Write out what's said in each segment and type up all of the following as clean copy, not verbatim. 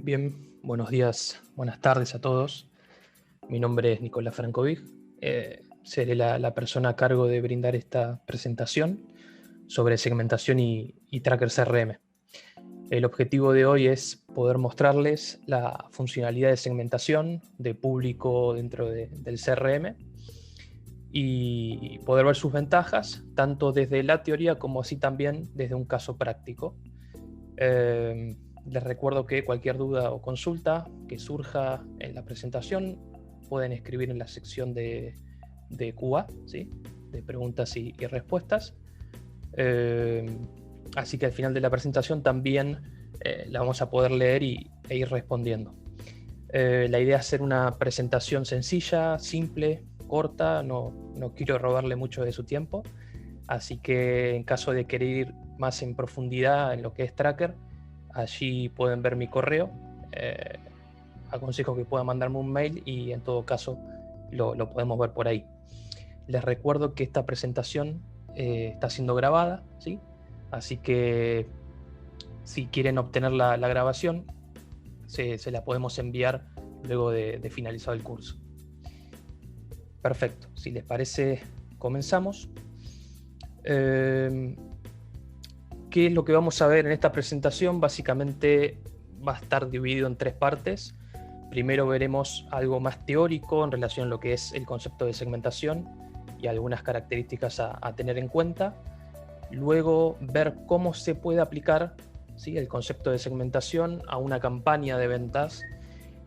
Bien, buenos días, buenas tardes a todos. Mi nombre es Nicolás Frankovic. Seré la persona a cargo de brindar esta presentación sobre segmentación y Tracker CRM. El objetivo de hoy es poder mostrarles la funcionalidad de segmentación de público dentro del CRM y poder ver sus ventajas, tanto desde la teoría como así también desde un caso práctico. Les recuerdo que cualquier duda o consulta que surja en la presentación pueden escribir en la sección de QA, ¿sí? De preguntas y respuestas. Así que al final de la presentación también la vamos a poder leer e ir respondiendo. La idea es hacer una presentación sencilla, simple, corta, no quiero robarle mucho de su tiempo, así que en caso de querer ir más en profundidad en lo que es Tracker, allí pueden ver mi correo. Aconsejo que puedan mandarme un mail y en todo caso lo podemos ver por ahí. Les recuerdo que esta presentación está siendo grabada, ¿sí? Así que si quieren obtener la grabación, se la podemos enviar luego de finalizado el curso. Perfecto, si les parece, comenzamos. ¿Qué es lo que vamos a ver en esta presentación? Básicamente va a estar dividido en tres partes. Primero veremos algo más teórico en relación a lo que es el concepto de segmentación y algunas características a tener en cuenta. Luego ver cómo se puede aplicar, ¿sí?, el concepto de segmentación a una campaña de ventas.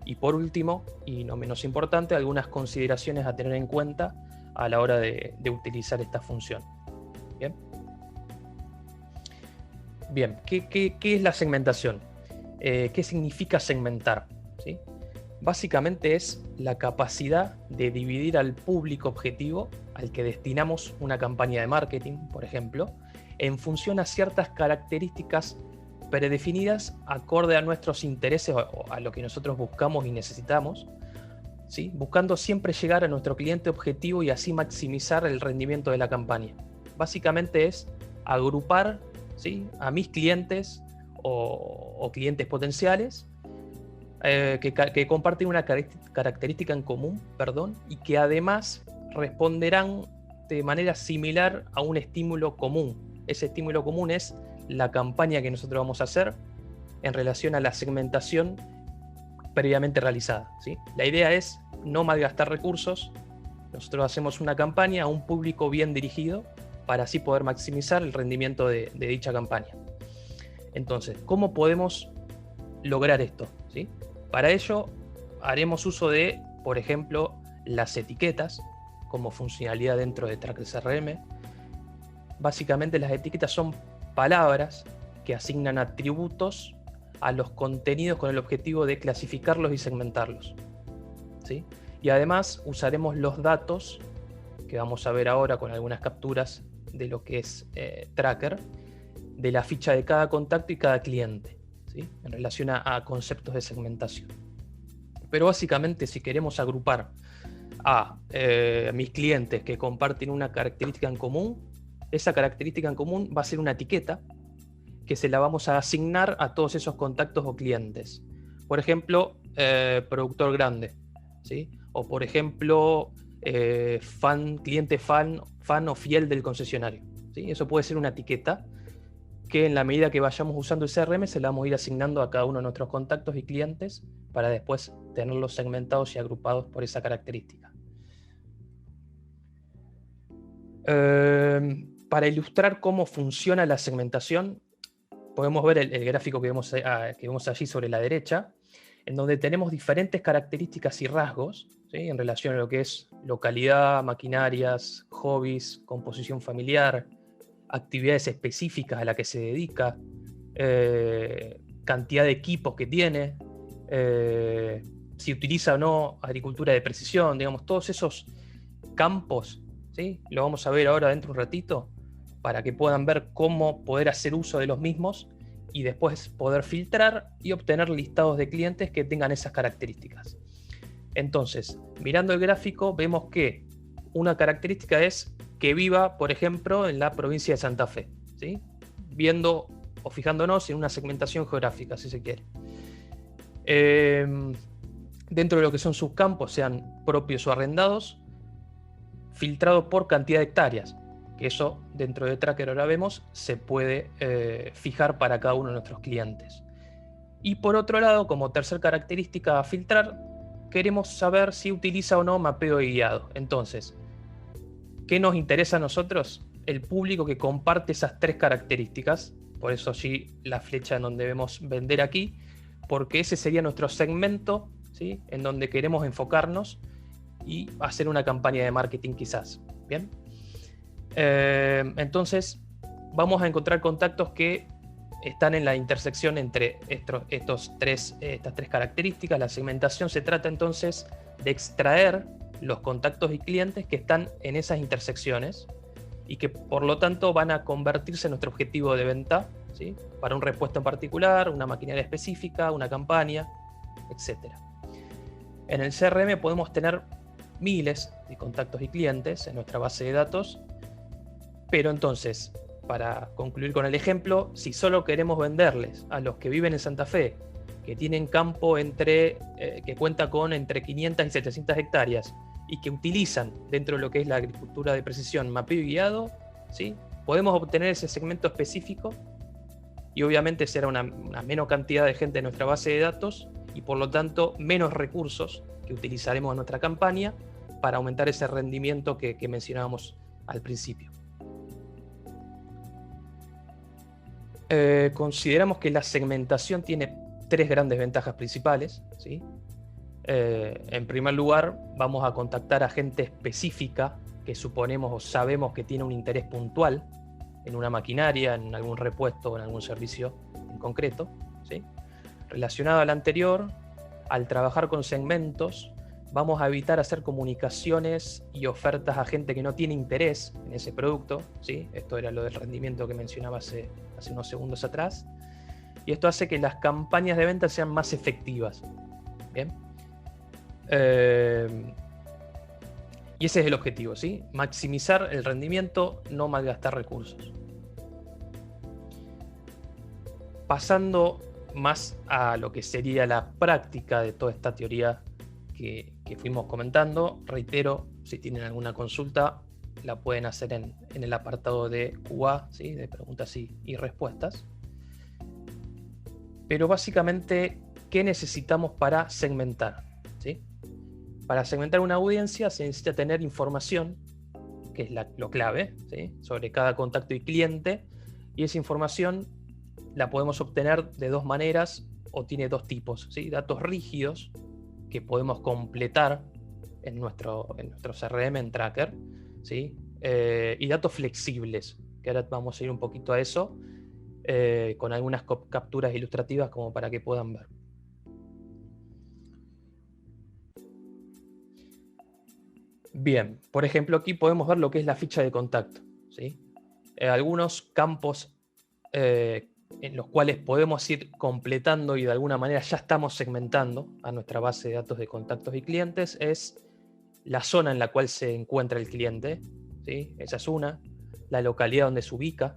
Y por último, y no menos importante, algunas consideraciones a tener en cuenta a la hora de utilizar esta función. Bien. Bien, ¿qué es la segmentación? ¿Qué significa segmentar? ¿Sí? Básicamente es la capacidad de dividir al público objetivo al que destinamos una campaña de marketing, por ejemplo, en función a ciertas características predefinidas acorde a nuestros intereses o a lo que nosotros buscamos y necesitamos, ¿sí?, buscando siempre llegar a nuestro cliente objetivo y así maximizar el rendimiento de la campaña. Básicamente es agrupar, ¿sí?, a mis clientes o clientes potenciales que comparten una característica en común, y que además responderán de manera similar a un estímulo común. Ese estímulo común es la campaña que nosotros vamos a hacer en relación a la segmentación previamente realizada, ¿sí? La idea es no malgastar recursos. Nosotros hacemos una campaña a un público bien dirigido para así poder maximizar el rendimiento de dicha campaña. Entonces, ¿cómo podemos lograr esto? ¿Sí? Para ello haremos uso de, por ejemplo, las etiquetas como funcionalidad dentro de Tracker CRM. Básicamente las etiquetas son palabras que asignan atributos a los contenidos con el objetivo de clasificarlos y segmentarlos, ¿sí? Y además usaremos los datos que vamos a ver ahora con algunas capturas de lo que es Tracker, de la ficha de cada contacto y cada cliente, ¿sí?, en relación a conceptos de segmentación. Pero básicamente, si queremos agrupar a mis clientes que comparten una característica en común, esa característica en común va a ser una etiqueta que se la vamos a asignar a todos esos contactos o clientes. Por ejemplo, productor grande, ¿sí? O por ejemplo, cliente fan o fiel del concesionario, ¿sí? Eso puede ser una etiqueta que en la medida que vayamos usando el CRM se la vamos a ir asignando a cada uno de nuestros contactos y clientes para después tenerlos segmentados y agrupados por esa característica. Para ilustrar cómo funciona la segmentación, podemos ver el gráfico que vemos allí sobre la derecha, en donde tenemos diferentes características y rasgos, ¿sí?, en relación a lo que es localidad, maquinarias, hobbies, composición familiar, actividades específicas a las que se dedica, cantidad de equipos que tiene, si utiliza o no agricultura de precisión, digamos, todos esos campos, ¿sí?, lo vamos a ver ahora dentro de un ratito, para que puedan ver cómo poder hacer uso de los mismos y después poder filtrar y obtener listados de clientes que tengan esas características. Entonces, mirando el gráfico, vemos que una característica es que viva, por ejemplo, en la provincia de Santa Fe, ¿sí?, viendo o fijándonos en una segmentación geográfica, si se quiere. Dentro de lo que son sus campos, sean propios o arrendados, filtrado por cantidad de hectáreas, que eso dentro de Tracker, ahora vemos, se puede fijar para cada uno de nuestros clientes. Y por otro lado, como tercer característica a filtrar, queremos saber si utiliza o no mapeo guiado. Entonces, ¿qué nos interesa a nosotros? El público que comparte esas tres características. Por eso allí la flecha en donde debemos vender aquí, porque ese sería nuestro segmento, ¿sí?, en donde queremos enfocarnos y hacer una campaña de marketing quizás. Bien. Entonces vamos a encontrar contactos que están en la intersección entre estas tres características. La segmentación se trata entonces de extraer los contactos y clientes que están en esas intersecciones y que por lo tanto van a convertirse en nuestro objetivo de venta, ¿sí?, para un repuesto en particular, una maquinaria específica, una campaña, etc. En el CRM podemos tener miles de contactos y clientes en nuestra base de datos, pero entonces, para concluir con el ejemplo, si solo queremos venderles a los que viven en Santa Fe, que tienen campo que cuenta con entre 500 y 700 hectáreas y que utilizan dentro de lo que es la agricultura de precisión mapeo guiado, ¿sí?, podemos obtener ese segmento específico y obviamente será una menor cantidad de gente en nuestra base de datos y por lo tanto menos recursos que utilizaremos en nuestra campaña para aumentar ese rendimiento que mencionábamos al principio. Consideramos que la segmentación tiene tres grandes ventajas principales, ¿sí? En primer lugar, vamos a contactar a gente específica que suponemos o sabemos que tiene un interés puntual en una maquinaria, en algún repuesto o en algún servicio en concreto, ¿sí? Relacionado al anterior, al trabajar con segmentos, vamos a evitar hacer comunicaciones y ofertas a gente que no tiene interés en ese producto, ¿sí? Esto era lo del rendimiento que mencionaba hace unos segundos atrás. Y esto hace que las campañas de venta sean más efectivas. ¿Bien? Y ese es el objetivo, ¿sí? Maximizar el rendimiento, no malgastar recursos. Pasando más a lo que sería la práctica de toda esta teoría que fuimos comentando, reitero, si tienen alguna consulta, la pueden hacer en el apartado de QA, ¿sí?, de preguntas y respuestas. Pero básicamente, ¿qué necesitamos para segmentar? ¿Sí? Para segmentar una audiencia se necesita tener información, que es lo clave, ¿sí?, sobre cada contacto y cliente, y esa información la podemos obtener de dos maneras, o tiene dos tipos, ¿sí? Datos rígidos, que podemos completar en nuestro CRM, en Tracker, ¿sí? Y datos flexibles, que ahora vamos a ir un poquito a eso, con algunas capturas ilustrativas como para que puedan ver. Bien, por ejemplo, aquí podemos ver lo que es la ficha de contacto, ¿sí? Algunos campos en los cuales podemos ir completando y de alguna manera ya estamos segmentando a nuestra base de datos de contactos y clientes es la zona en la cual se encuentra el cliente, ¿sí? Esa es una, la localidad donde se ubica,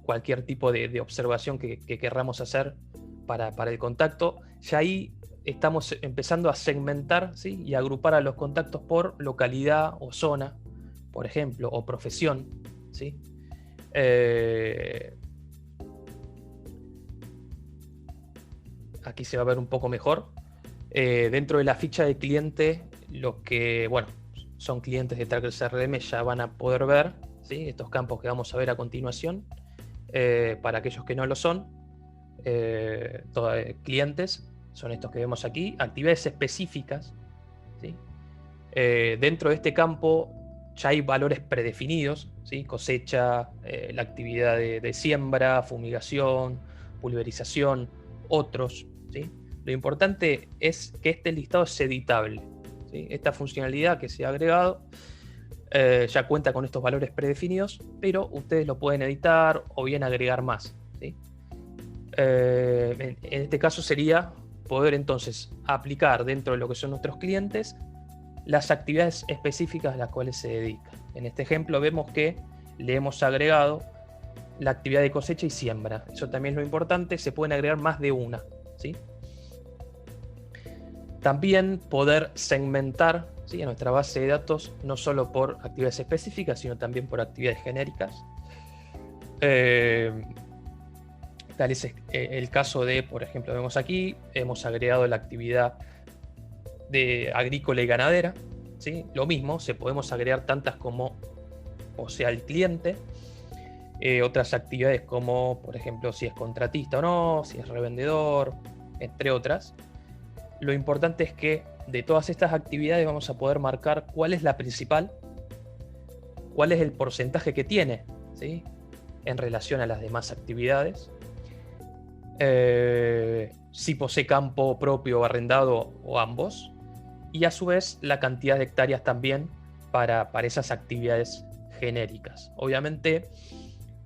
cualquier tipo de observación que querramos hacer para el contacto. Ya ahí estamos empezando a segmentar, ¿sí?, y agrupar a los contactos por localidad o zona, por ejemplo, o profesión, ¿sí? Aquí se va a ver un poco mejor. Dentro de la ficha de cliente, los que, bueno, son clientes de Tracker CRM ya van a poder ver, ¿sí?, estos campos que vamos a ver a continuación. Para aquellos que no lo son, clientes son estos que vemos aquí, actividades específicas, ¿sí? Dentro de este campo ya hay valores predefinidos, ¿sí? Cosecha, la actividad de siembra, fumigación, pulverización, otros, ¿sí? Lo importante es que este listado es editable, ¿sí? Esta funcionalidad que se ha agregado ya cuenta con estos valores predefinidos, pero ustedes lo pueden editar o bien agregar más, ¿sí? En este caso sería poder entonces aplicar dentro de lo que son nuestros clientes las actividades específicas a las cuales se dedican. En este ejemplo vemos que le hemos agregado la actividad de cosecha y siembra. Eso también es lo importante, se pueden agregar más de una, ¿sí? También poder segmentar, ¿sí?, a nuestra base de datos, no solo por actividades específicas, sino también por actividades genéricas. Tal es el caso de, por ejemplo, vemos aquí, hemos agregado la actividad de agrícola y ganadera, ¿sí? Lo mismo, podemos agregar tantas como o sea el cliente, otras actividades como, por ejemplo, si es contratista o no, si es revendedor, entre otras. Lo importante es que de todas estas actividades vamos a poder marcar cuál es la principal, cuál es el porcentaje que tiene, ¿sí?, en relación a las demás actividades, si posee campo propio o arrendado o ambos, y a su vez la cantidad de hectáreas también para esas actividades genéricas. Obviamente,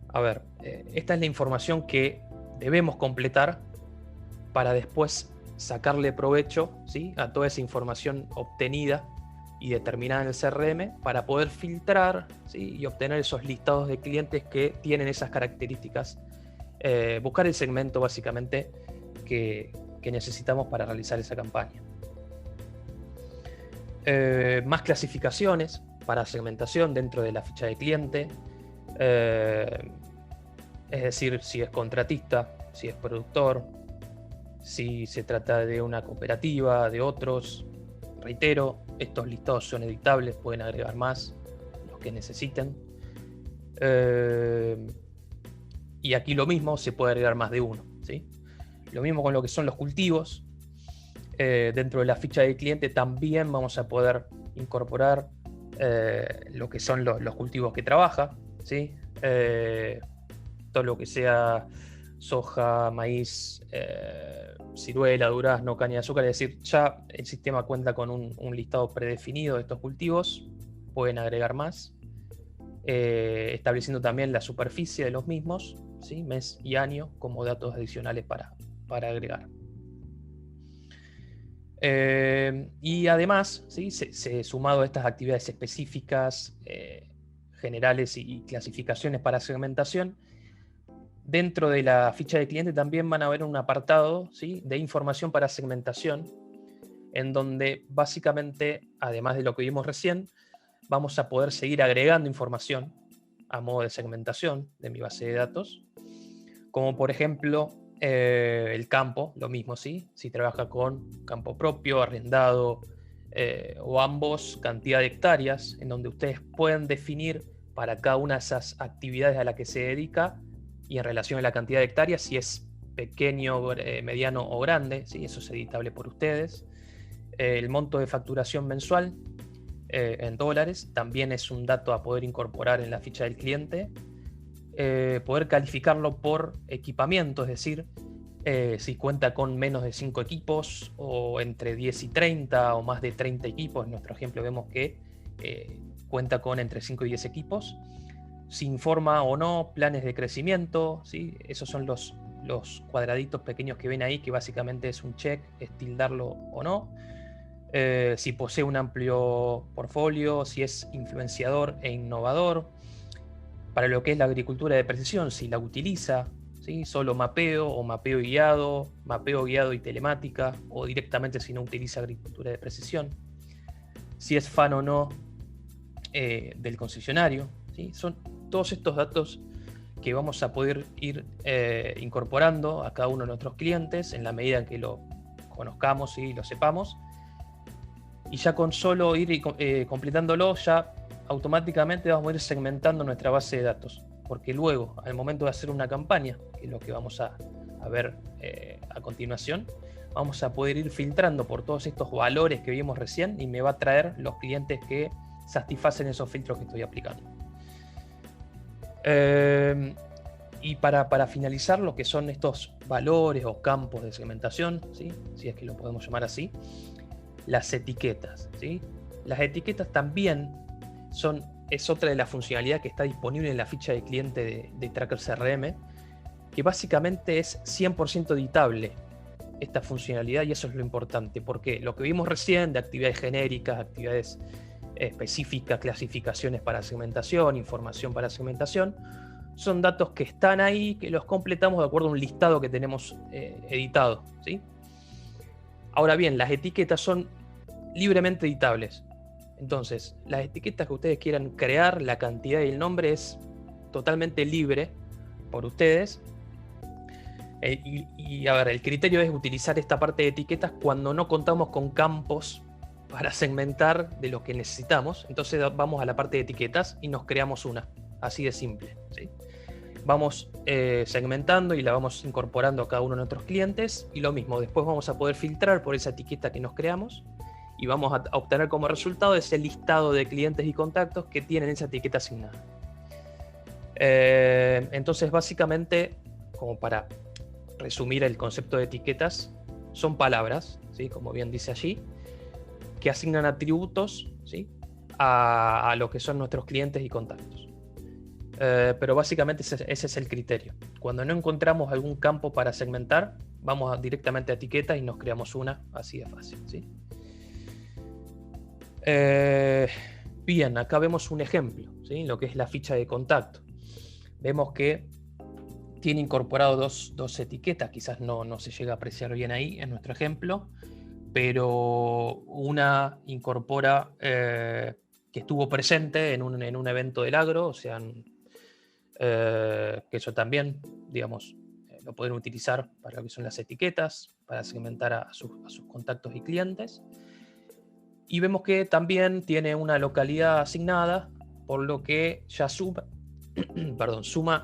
a ver, esta es la información que debemos completar para después sacarle provecho, ¿sí?, a toda esa información obtenida y determinada en el CRM para poder filtrar, ¿sí?, y obtener esos listados de clientes que tienen esas características. Buscar el segmento básicamente que necesitamos para realizar esa campaña. Más clasificaciones para segmentación dentro de la ficha de cliente. Es decir, si es contratista, si es productor, si se trata de una cooperativa, de otros. Reitero, estos listados son editables, pueden agregar más, los que necesiten. Y aquí lo mismo, se puede agregar más de uno, ¿sí? Lo mismo con lo que son los cultivos. Dentro de la ficha de cliente también vamos a poder incorporar lo que son los cultivos que trabaja, ¿sí? Todo lo que sea soja, maíz, ciruela, durazno, caña de azúcar. Es decir, ya el sistema cuenta con un listado predefinido de estos cultivos. Pueden agregar más, estableciendo también la superficie de los mismos, ¿sí?, mes y año, como datos adicionales para agregar. Y además, ¿sí?, sumado a estas actividades específicas, generales y clasificaciones para segmentación, dentro de la ficha de cliente también van a haber un apartado, ¿sí?, de información para segmentación, en donde básicamente, además de lo que vimos recién, vamos a poder seguir agregando información a modo de segmentación de mi base de datos, como por ejemplo el campo, lo mismo, ¿sí?, si trabaja con campo propio, arrendado o ambos, cantidad de hectáreas, en donde ustedes pueden definir para cada una de esas actividades a las que se dedica y en relación a la cantidad de hectáreas, si es pequeño, mediano o grande, ¿sí?, eso es editable por ustedes. El monto de facturación mensual en dólares también es un dato a poder incorporar en la ficha del cliente. Poder calificarlo por equipamiento, es decir, si cuenta con menos de 5 equipos o entre 10 y 30 o más de 30 equipos. En nuestro ejemplo vemos que cuenta con entre 5 y 10 equipos. Si informa o no planes de crecimiento, ¿sí?, esos son los cuadraditos pequeños que ven ahí, que básicamente es un check, es tildarlo o no. Si posee un amplio portfolio, si es influenciador e innovador. Para lo que es la agricultura de precisión, si la utiliza, ¿sí?, solo mapeo o mapeo guiado y telemática, o directamente si no utiliza agricultura de precisión. Si es fan o no del concesionario, ¿sí? Son todos estos datos que vamos a poder ir incorporando a cada uno de nuestros clientes en la medida en que lo conozcamos y lo sepamos. Y ya con solo ir completándolo, ya automáticamente vamos a ir segmentando nuestra base de datos, porque luego, al momento de hacer una campaña, que es lo que vamos a ver a continuación, vamos a poder ir filtrando por todos estos valores que vimos recién y me va a traer los clientes que satisfacen esos filtros que estoy aplicando. Y para finalizar, lo que son estos valores o campos de segmentación, ¿sí?, si es que lo podemos llamar así, las etiquetas, ¿sí? Las etiquetas también es otra de las funcionalidades que está disponible en la ficha de cliente de Tracker CRM, que básicamente es 100% editable esta funcionalidad, y eso es lo importante, porque lo que vimos recién de actividades genéricas, actividades específicas, clasificaciones para segmentación, información para segmentación, son datos que están ahí, que los completamos de acuerdo a un listado que tenemos editado, ¿sí? Ahora bien, las etiquetas son libremente editables. Entonces, las etiquetas que ustedes quieran crear, la cantidad y el nombre es totalmente libre por ustedes. A ver, el criterio es utilizar esta parte de etiquetas cuando no contamos con campos para segmentar de lo que necesitamos. Entonces vamos a la parte de etiquetas y nos creamos una. Así de simple, ¿sí? Vamos segmentando y la vamos incorporando a cada uno de nuestros clientes. Y lo mismo, después vamos a poder filtrar por esa etiqueta que nos creamos. Y vamos a obtener como resultado ese listado de clientes y contactos que tienen esa etiqueta asignada. Entonces, básicamente, como para resumir el concepto de etiquetas, son palabras, ¿sí? Como bien dice allí, que asignan atributos, ¿sí? a lo que son nuestros clientes y contactos. Pero básicamente ese es el criterio. Cuando no encontramos algún campo para segmentar, vamos directamente a etiquetas y nos creamos una, así de fácil, ¿sí? Bien, acá vemos un ejemplo, ¿sí? Lo que es la ficha de contacto. Vemos que tiene incorporado dos etiquetas, quizás no se llega a apreciar bien ahí en nuestro ejemplo, pero una incorpora que estuvo presente en un evento del agro, o sea, que eso también, digamos, lo pueden utilizar para lo que son las etiquetas, para segmentar a sus contactos y clientes. Y vemos que también tiene una localidad asignada, por lo que ya suma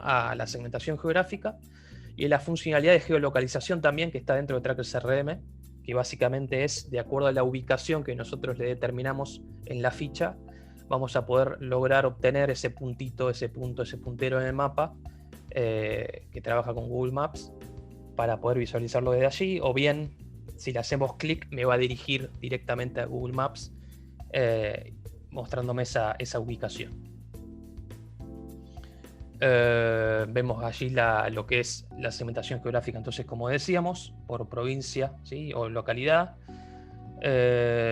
a la segmentación geográfica y la funcionalidad de geolocalización también que está dentro de Tracker CRM, que básicamente es de acuerdo a la ubicación que nosotros le determinamos en la ficha, vamos a poder lograr obtener ese puntito, ese puntero en el mapa que trabaja con Google Maps para poder visualizarlo desde allí, o bien si le hacemos clic me va a dirigir directamente a Google Maps mostrándome esa ubicación. Vemos allí lo que es la segmentación geográfica, entonces como decíamos, por provincia, ¿sí? O localidad,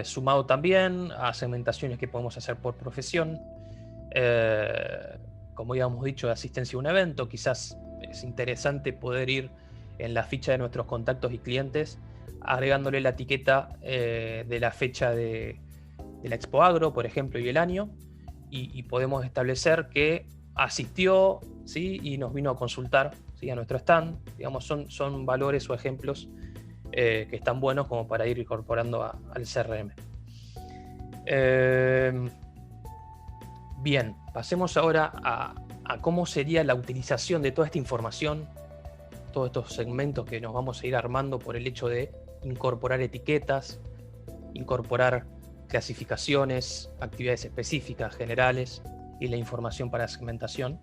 sumado también a segmentaciones que podemos hacer por profesión, como ya hemos dicho, de asistencia a un evento. Quizás es interesante poder ir en la ficha de nuestros contactos y clientes agregándole la etiqueta de la fecha de la Expo Agro, por ejemplo, y el año, y podemos establecer que asistió, ¿sí? Y nos vino a consultar, ¿sí? A nuestro stand. Digamos, son valores o ejemplos que están buenos como para ir incorporando al CRM. Bien, pasemos ahora a cómo sería la utilización de toda esta información, todos estos segmentos que nos vamos a ir armando por el hecho de incorporar etiquetas, incorporar clasificaciones, actividades específicas, generales, y la información para segmentación.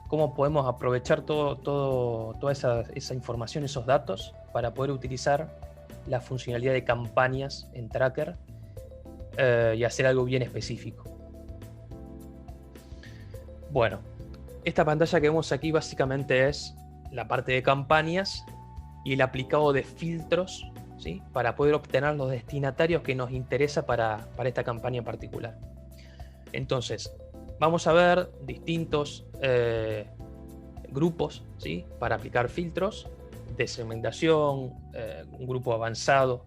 Cómo podemos aprovechar toda esa información, esos datos, para poder utilizar la funcionalidad de campañas en Tracker y hacer algo bien específico. Bueno, esta pantalla que vemos aquí básicamente es la parte de campañas y el aplicado de filtros, ¿sí? Para poder obtener los destinatarios que nos interesa para esta campaña en particular. Entonces, vamos a ver distintos grupos, ¿sí? Para aplicar filtros de segmentación, un grupo avanzado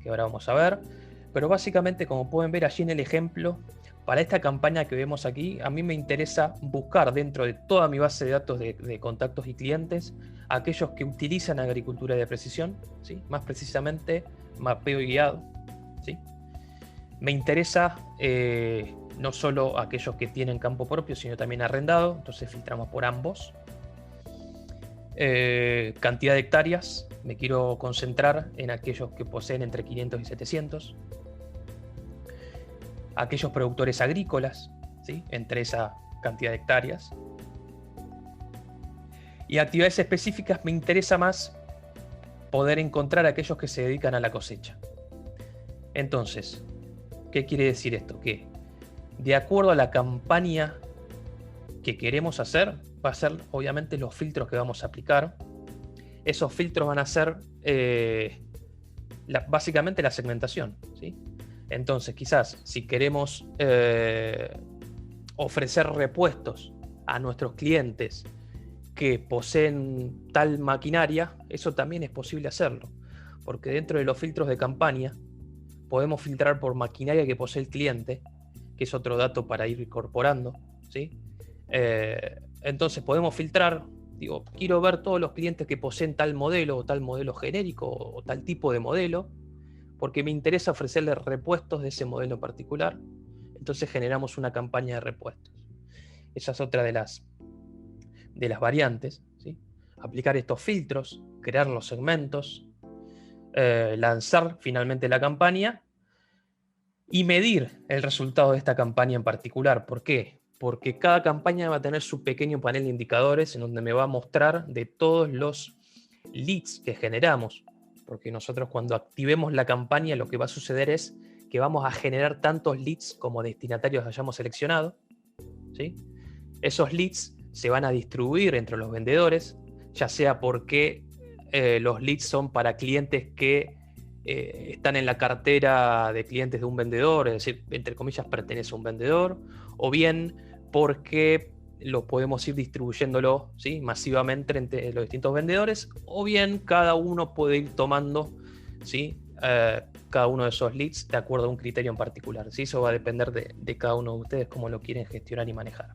que ahora vamos a ver. Pero básicamente, como pueden ver allí en el ejemplo, para esta campaña que vemos aquí, a mí me interesa buscar dentro de toda mi base de datos de contactos y clientes aquellos que utilizan agricultura de precisión, ¿sí? Más precisamente mapeo y guiado, ¿sí? Me interesa no solo aquellos que tienen campo propio, sino también arrendado, entonces filtramos por ambos. Cantidad de hectáreas, me quiero concentrar en aquellos que poseen entre 500 y 700. Aquellos productores agrícolas, ¿sí? Entre esa cantidad de hectáreas. Y actividades específicas, me interesa más poder encontrar aquellos que se dedican a la cosecha. Entonces, ¿qué quiere decir esto? Que de acuerdo a la campaña que queremos hacer, va a ser obviamente los filtros que vamos a aplicar. Esos filtros van a ser básicamente la segmentación, ¿sí? Entonces, quizás si queremos ofrecer repuestos a nuestros clientes que poseen tal maquinaria, eso también es posible hacerlo, porque dentro de los filtros de campaña podemos filtrar por maquinaria que posee el cliente, que es otro dato para ir incorporando, ¿sí? Entonces podemos filtrar, digo, quiero ver todos los clientes que poseen tal modelo o tal modelo genérico o tal tipo de modelo, porque me interesa ofrecerles repuestos de ese modelo en particular. Entonces generamos una campaña de repuestos. Esa es otra de las variantes, ¿sí? Aplicar estos filtros, crear los segmentos, lanzar finalmente la campaña y medir el resultado de esta campaña en particular. ¿Por qué? Porque cada campaña va a tener su pequeño panel de indicadores en donde me va a mostrar de todos los leads que generamos. Porque nosotros cuando activemos la campaña lo que va a suceder es que vamos a generar tantos leads como destinatarios hayamos seleccionado, ¿sí? Esos leads se van a distribuir entre los vendedores, ya sea porque los leads son para clientes que están en la cartera de clientes de un vendedor, es decir, entre comillas, pertenece a un vendedor, o bien porque lo podemos ir distribuyéndolo, ¿sí?, masivamente entre los distintos vendedores, o bien cada uno puede ir tomando, ¿sí?, cada uno de esos leads de acuerdo a un criterio en particular, ¿sí? Eso va a depender de cada uno de ustedes, cómo lo quieren gestionar y manejar.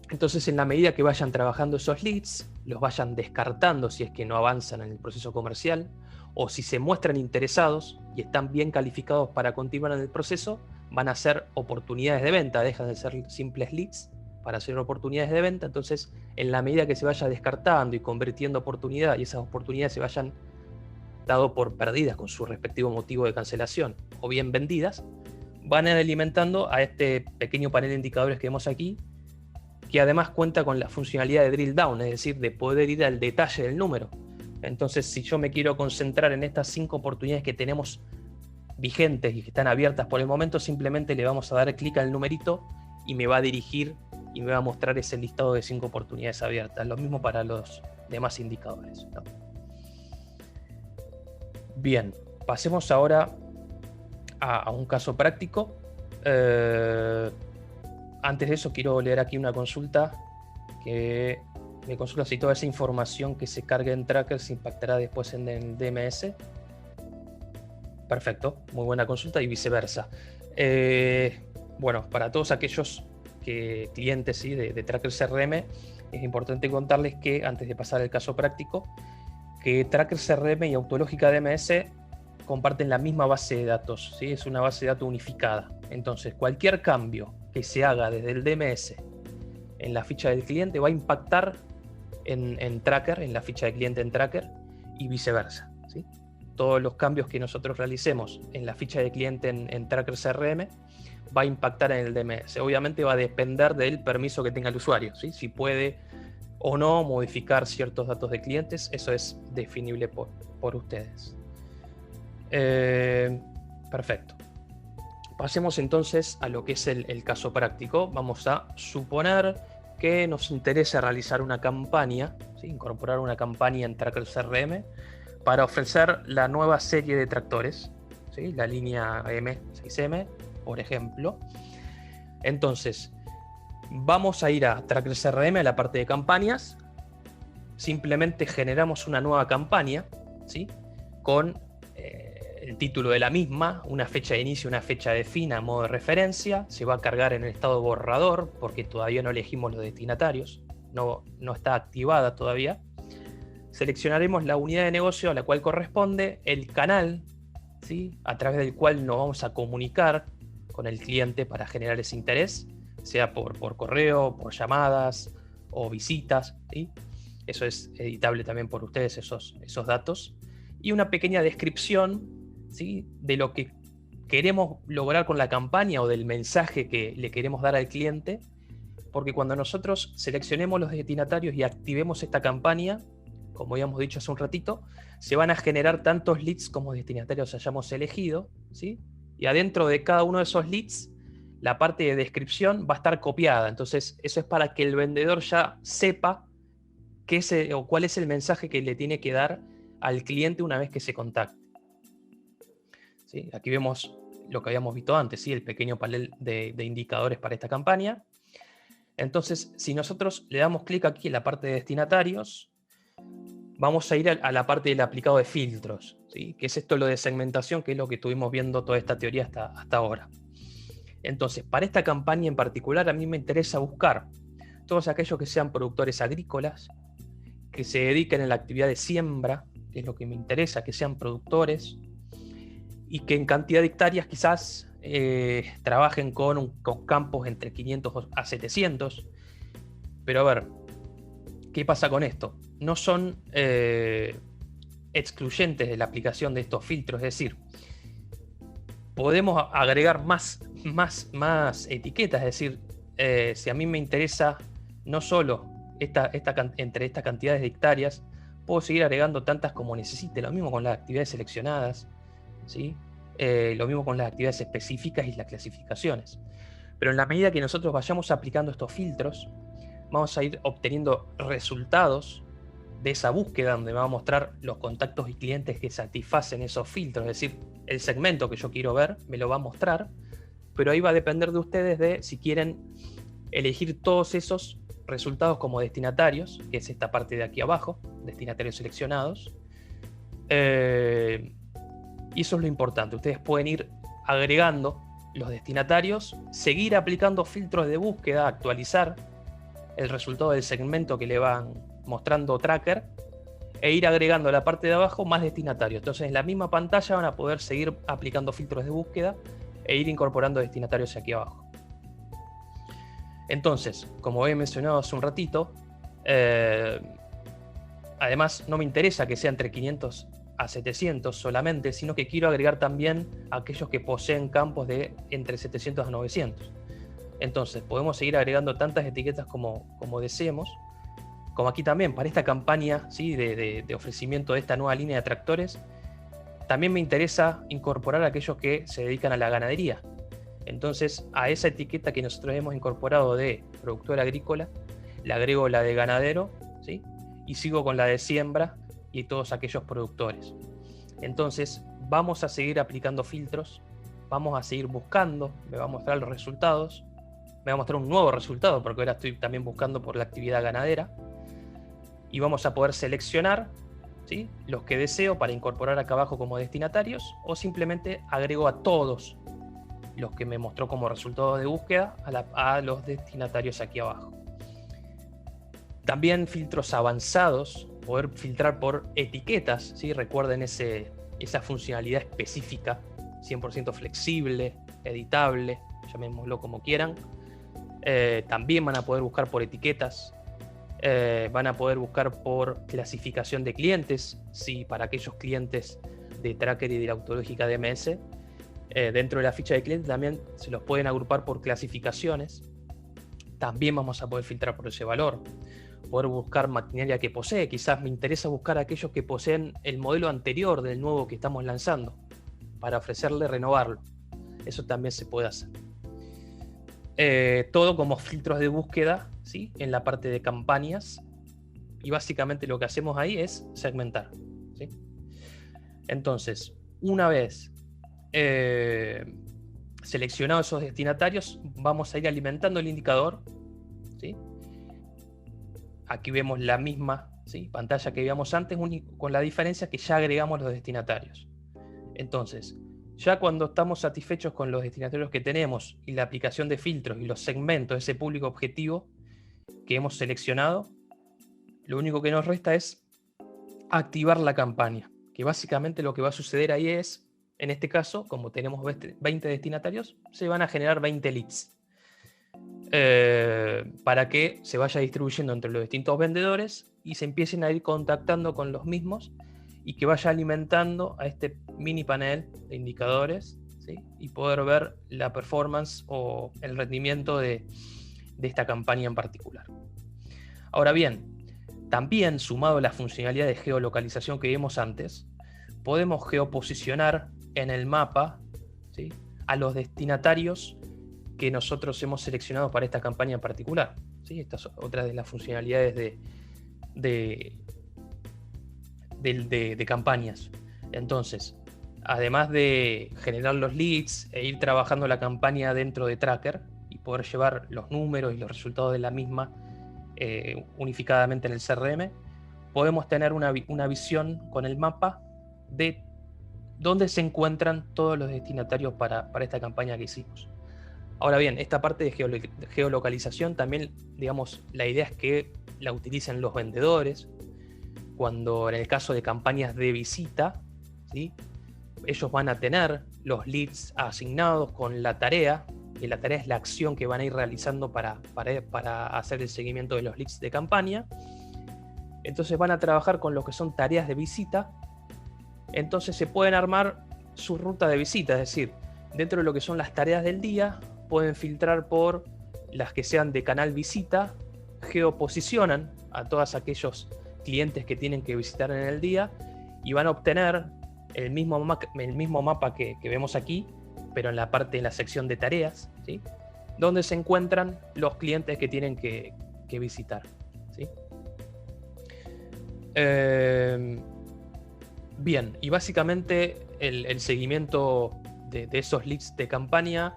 Entonces, en la medida que vayan trabajando esos leads, los vayan descartando si es que no avanzan en el proceso comercial, o si se muestran interesados y están bien calificados para continuar en el proceso, van a ser oportunidades de venta, dejan de ser simples leads para ser oportunidades de venta. Entonces, en la medida que se vaya descartando y convirtiendo oportunidad, y esas oportunidades se vayan dado por perdidas con su respectivo motivo de cancelación, o bien vendidas, van a ir alimentando a este pequeño panel de indicadores que vemos aquí, que además cuenta con la funcionalidad de drill down, es decir, de poder ir al detalle del número. Entonces, si yo me quiero concentrar en estas 5 oportunidades que tenemos vigentes y que están abiertas por el momento, simplemente le vamos a dar clic al numerito y me va a dirigir y me va a mostrar ese listado de 5 oportunidades abiertas. Lo mismo para los demás indicadores, ¿no? Bien, pasemos ahora a un caso práctico. Antes de eso quiero leer aquí una consulta que me consulta si toda esa información que se cargue en Tracker se impactará después en el DMS. Perfecto, muy buena consulta y viceversa. Bueno, para todos aquellos clientes, ¿sí?, de Tracker CRM, es importante contarles que, antes de pasar al caso práctico, que Tracker CRM y Autológica DMS comparten la misma base de datos, ¿sí? Es una base de datos unificada. Entonces, cualquier cambio que se haga desde el DMS en la ficha del cliente va a impactar en Tracker, en la ficha de cliente en Tracker, y viceversa, ¿sí? Todos los cambios que nosotros realicemos en la ficha de cliente en Tracker CRM va a impactar en el DMS. Obviamente va a depender del permiso que tenga el usuario, ¿sí? Si puede o no modificar ciertos datos de clientes, eso es definible por ustedes. Perfecto. Pasemos entonces a lo que es el caso práctico. Vamos a suponer que nos interesa realizar una campaña, ¿sí?, incorporar una campaña en Tracker CRM para ofrecer la nueva serie de tractores, ¿sí?, la línea M6M, por ejemplo. Entonces, vamos a ir a Tracker CRM, a la parte de campañas. Simplemente generamos una nueva campaña, ¿sí?, con el título de la misma, una fecha de inicio, una fecha de fin a modo de referencia. Se va a cargar en el estado borrador porque todavía no elegimos los destinatarios, no está activada todavía. Seleccionaremos la unidad de negocio a la cual corresponde, el canal, ¿sí?, a través del cual nos vamos a comunicar con el cliente para generar ese interés, sea por correo, por llamadas o visitas, ¿sí? Eso es editable también por ustedes, esos datos. Y una pequeña descripción, ¿sí?, de lo que queremos lograr con la campaña o del mensaje que le queremos dar al cliente, porque cuando nosotros seleccionemos los destinatarios y activemos esta campaña, como habíamos dicho hace un ratito, se van a generar tantos leads como destinatarios hayamos elegido, ¿sí? Y adentro de cada uno de esos leads, la parte de descripción va a estar copiada. Entonces, eso es para que el vendedor ya sepa cuál es el mensaje que le tiene que dar al cliente una vez que se contacte, ¿sí? Aquí vemos lo que habíamos visto antes, ¿sí? El pequeño panel de indicadores para esta campaña. Entonces, si nosotros le damos clic aquí en la parte de destinatarios, vamos a ir a la parte del aplicado de filtros, ¿sí? Que es esto lo de segmentación, que es lo que estuvimos viendo toda esta teoría hasta ahora. Entonces, para esta campaña en particular, a mí me interesa buscar todos aquellos que sean productores agrícolas, que se dediquen a la actividad de siembra, que es lo que me interesa, que sean productores, y que en cantidad de hectáreas quizás trabajen con campos entre 500 a 700. Pero a ver, ¿qué pasa con esto? No son excluyentes de la aplicación de estos filtros, es decir, podemos agregar más etiquetas, es decir, si a mí me interesa no solo entre estas cantidades de hectáreas, puedo seguir agregando tantas como necesite, lo mismo con las actividades seleccionadas, ¿sí? Lo mismo con las actividades específicas y las clasificaciones. Pero en la medida que nosotros vayamos aplicando estos filtros, vamos a ir obteniendo resultados de esa búsqueda donde me va a mostrar los contactos y clientes que satisfacen esos filtros, es decir, el segmento que yo quiero ver me lo va a mostrar, pero ahí va a depender de ustedes de si quieren elegir todos esos resultados como destinatarios, que es esta parte de aquí abajo, destinatarios seleccionados. Y eso es lo importante, ustedes pueden ir agregando los destinatarios, seguir aplicando filtros de búsqueda, actualizar el resultado del segmento que le van mostrando tracker e ir agregando a la parte de abajo más destinatarios. Entonces en la misma pantalla van a poder seguir aplicando filtros de búsqueda e ir incorporando destinatarios aquí abajo. Entonces, como he mencionado hace un ratito, además no me interesa que sea entre 500 a 700 solamente, sino que quiero agregar también a aquellos que poseen campos de entre 700 a 900. Entonces podemos seguir agregando tantas etiquetas como deseemos, como aquí también para esta campaña, ¿sí? de ofrecimiento de esta nueva línea de tractores. También me interesa incorporar a aquellos que se dedican a la ganadería. Entonces a esa etiqueta que nosotros hemos incorporado de productor agrícola le agrego la de ganadero, ¿sí? Y sigo con la de siembra y todos aquellos productores. Entonces vamos a seguir aplicando filtros, vamos a seguir buscando, me va a mostrar los resultados, me va a mostrar un nuevo resultado porque ahora estoy también buscando por la actividad ganadera, y vamos a poder seleccionar, ¿sí? Los que deseo para incorporar acá abajo como destinatarios, o simplemente agrego a todos los que me mostró como resultado de búsqueda a los destinatarios aquí abajo. También filtros avanzados, poder filtrar por etiquetas, ¿sí? Recuerden esa funcionalidad específica, 100% flexible, editable, llamémoslo como quieran. También van a poder buscar por etiquetas, van a poder buscar por clasificación de clientes, ¿sí? Para aquellos clientes de Tracker y de la Autológica DMS. Dentro de la ficha de cliente también se los pueden agrupar por clasificaciones. También vamos a poder filtrar por ese valor. Poder buscar maquinaria que posee. Quizás me interesa buscar a aquellos que poseen el modelo anterior del nuevo que estamos lanzando para ofrecerle renovarlo. Eso también se puede hacer. Todo como filtros de búsqueda, ¿sí? En la parte de campañas. Y básicamente lo que hacemos ahí es segmentar, ¿sí? Entonces, una vez seleccionados esos destinatarios, vamos a ir alimentando el indicador, ¿sí? Aquí vemos la misma, ¿sí? Pantalla que veíamos antes, con la diferencia que ya agregamos los destinatarios. Entonces, ya cuando estamos satisfechos con los destinatarios que tenemos y la aplicación de filtros y los segmentos de ese público objetivo que hemos seleccionado, lo único que nos resta es activar la campaña, que básicamente lo que va a suceder ahí es, en este caso, como tenemos 20 destinatarios, se van a generar 20 leads. Para que se vaya distribuyendo entre los distintos vendedores y se empiecen a ir contactando con los mismos y que vaya alimentando a este mini panel de indicadores, ¿sí? Y poder ver la performance o el rendimiento de esta campaña en particular. Ahora bien, también sumado a la funcionalidad de geolocalización que vimos antes, podemos geoposicionar en el mapa, ¿sí? A los destinatarios que nosotros hemos seleccionado para esta campaña en particular, ¿sí? Esta es otra de las funcionalidades de campañas. Entonces, además de generar los leads e ir trabajando la campaña dentro de Tracker y poder llevar los números y los resultados de la misma unificadamente en el CRM, podemos tener una visión con el mapa de dónde se encuentran todos los destinatarios para esta campaña que hicimos. Ahora bien, esta parte de geolocalización también, digamos, la idea es que la utilicen los vendedores, cuando en el caso de campañas de visita, ¿sí?, ellos van a tener los leads asignados con la tarea, que la tarea es la acción que van a ir realizando para hacer el seguimiento de los leads de campaña. Entonces van a trabajar con lo que son tareas de visita. Entonces se pueden armar su ruta de visita, es decir, dentro de lo que son las tareas del día, pueden filtrar por las que sean de canal visita, geoposicionan a todos aquellos clientes que tienen que visitar en el día y van a obtener el mismo mapa que vemos aquí, pero en la sección de tareas, ¿sí?, donde se encuentran los clientes que tienen que visitar, ¿sí? Bien, y básicamente el seguimiento de esos leads de campaña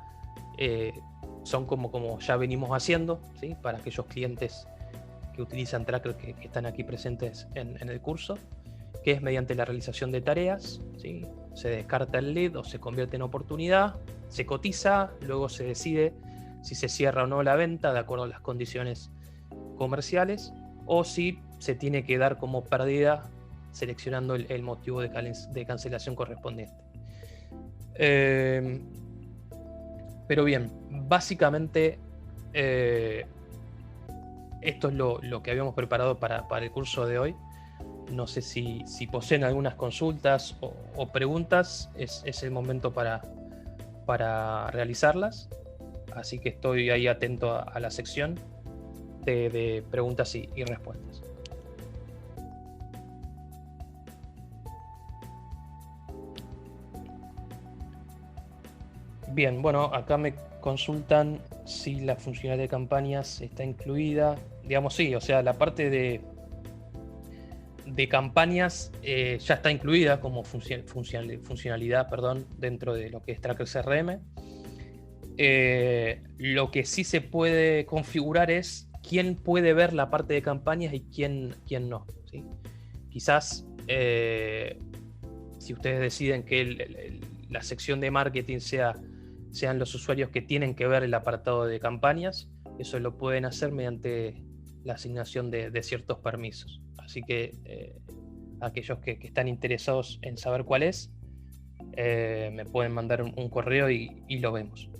son como ya venimos haciendo, ¿sí?, para aquellos clientes que utilizan Tracker que están aquí presentes en el curso, que es mediante la realización de tareas, ¿sí? Se descarta el lead o se convierte en oportunidad, se cotiza, luego se decide si se cierra o no la venta de acuerdo a las condiciones comerciales, o si se tiene que dar como pérdida seleccionando el motivo de cancelación correspondiente. Pero bien, básicamente esto es lo que habíamos preparado para el curso de hoy. No sé si poseen algunas consultas o preguntas, es el momento para realizarlas. Así que estoy ahí atento a la sección de preguntas y respuestas. Bien, bueno, acá me consultan si la funcionalidad de campañas está incluida. Digamos, sí, o sea, la parte de campañas ya está incluida como funcionalidad, dentro de lo que es Tracker CRM. Lo que sí se puede configurar es quién puede ver la parte de campañas y quién no, ¿sí? Quizás si ustedes deciden que la sección de marketing sean los usuarios que tienen que ver el apartado de campañas, eso lo pueden hacer mediante la asignación de ciertos permisos. Así que aquellos que están interesados en saber cuál es, me pueden mandar un correo y lo vemos.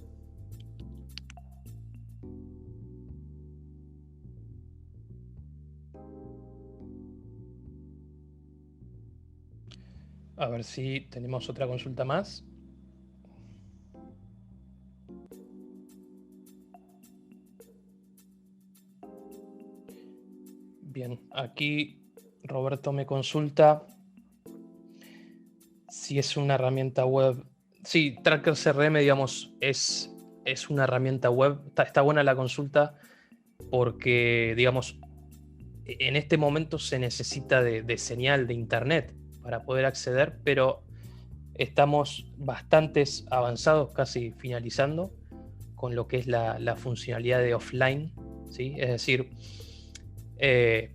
A ver si tenemos otra consulta más. Bien, aquí Roberto me consulta si es una herramienta web. Sí, Tracker CRM, digamos, es una herramienta web. Está buena la consulta porque, digamos, en este momento se necesita de señal de internet para poder acceder, pero estamos bastante avanzados, casi finalizando, con lo que es la funcionalidad de offline, ¿sí? Es decir,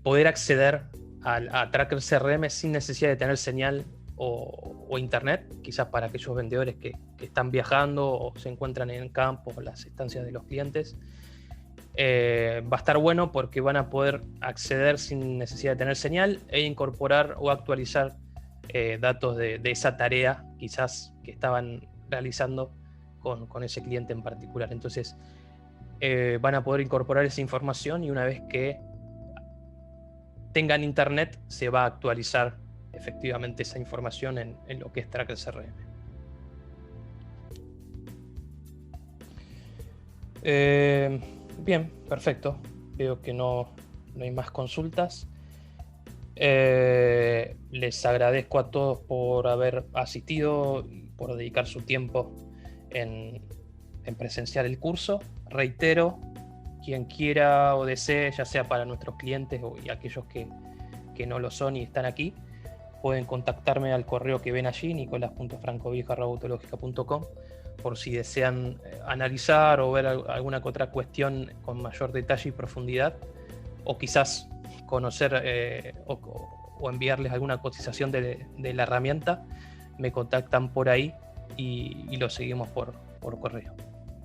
poder acceder a Tracker CRM sin necesidad de tener señal o internet, quizás para aquellos vendedores que están viajando o se encuentran en campos o las estancias de los clientes. Va a estar bueno porque van a poder acceder sin necesidad de tener señal e incorporar o actualizar datos de esa tarea quizás que estaban realizando con ese cliente en particular. Entonces van a poder incorporar esa información y una vez que tengan internet se va a actualizar efectivamente esa información en lo que es Tracker CRM. Bien, perfecto. Veo que no hay más consultas. Les agradezco a todos por haber asistido y por dedicar su tiempo en presenciar el curso. Reitero, quien quiera o desee, ya sea para nuestros clientes y aquellos que no lo son y están aquí, pueden contactarme al correo que ven allí, nicolas.francovieja@autologica.com, por si desean analizar o ver alguna que otra cuestión con mayor detalle y profundidad, o quizás conocer o enviarles alguna cotización de la herramienta. Me contactan por ahí y lo seguimos por correo.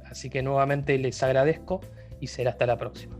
Así que nuevamente les agradezco y será hasta la próxima.